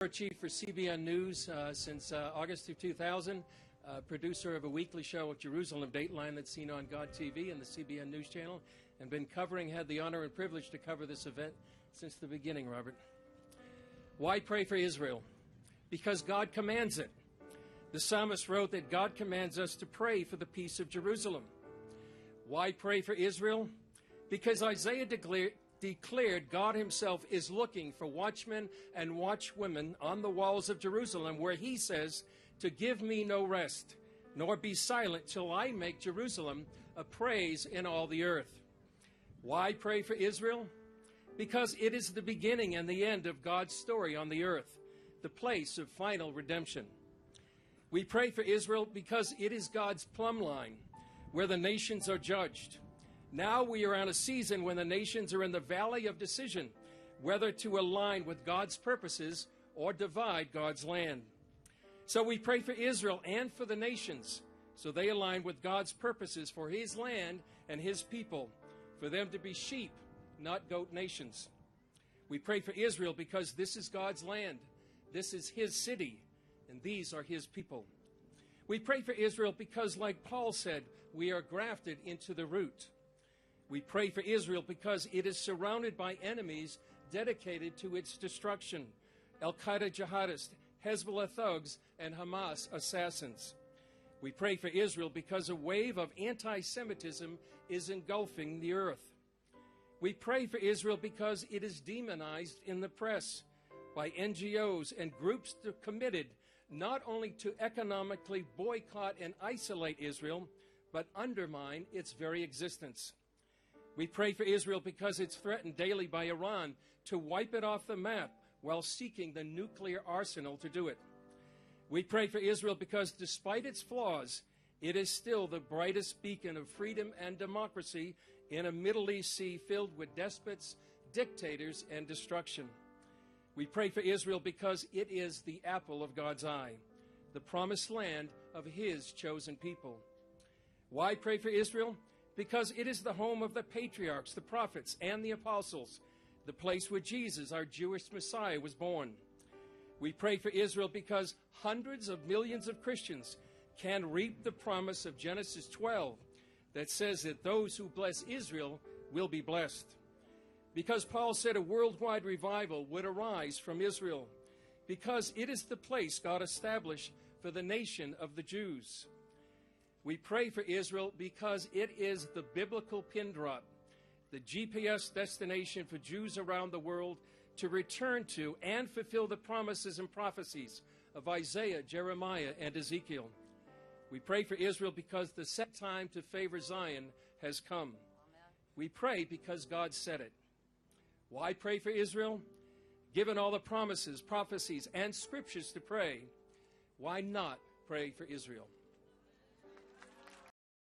Chief for CBN News since August of 2000, producer of a weekly show at Jerusalem Dateline that's seen on God TV and the CBN News Channel, and been had the honor and privilege to cover this event since the beginning, Robert. Why pray for Israel? Because God commands it. The psalmist wrote that God commands us to pray for the peace of Jerusalem. Why pray for Israel? Because Isaiah declared God himself is looking for watchmen and watchwomen on the walls of Jerusalem, where he says, to give me no rest, nor be silent till I make Jerusalem a praise in all the earth. Why pray for Israel? Because it is the beginning and the end of God's story on the earth, the place of final redemption. We pray for Israel because it is God's plumb line, where the nations are judged. Now we are in a season when the nations are in the valley of decision, whether to align with God's purposes or divide God's land. So we pray for Israel and for the nations, so they align with God's purposes for his land and his people, for them to be sheep, not goat nations. We pray for Israel because this is God's land, this is his city, and these are his people. We pray for Israel because, like Paul said, we are grafted into the root. We pray for Israel because it is surrounded by enemies dedicated to its destruction: Al-Qaeda jihadists, Hezbollah thugs, and Hamas assassins. We pray for Israel because a wave of anti-Semitism is engulfing the earth. We pray for Israel because it is demonized in the press by NGOs and groups committed not only to economically boycott and isolate Israel, but undermine its very existence. We pray for Israel because it's threatened daily by Iran to wipe it off the map while seeking the nuclear arsenal to do it. We pray for Israel because, despite its flaws, it is still the brightest beacon of freedom and democracy in a Middle East sea filled with despots, dictators, and destruction. We pray for Israel because it is the apple of God's eye, the promised land of his chosen people. Why pray for Israel? Because it is the home of the patriarchs, the prophets, and the apostles, the place where Jesus, our Jewish Messiah, was born. We pray for Israel because hundreds of millions of Christians can reap the promise of Genesis 12 that says that those who bless Israel will be blessed. Because Paul said a worldwide revival would arise from Israel, because it is the place God established for the nation of the Jews. We pray for Israel because it is the biblical pin drop, the GPS destination for Jews around the world to return to and fulfill the promises and prophecies of Isaiah, Jeremiah, and Ezekiel. We pray for Israel because the set time to favor Zion has come. We pray because God said it. Why pray for Israel? Given all the promises, prophecies, and scriptures to pray, why not pray for Israel?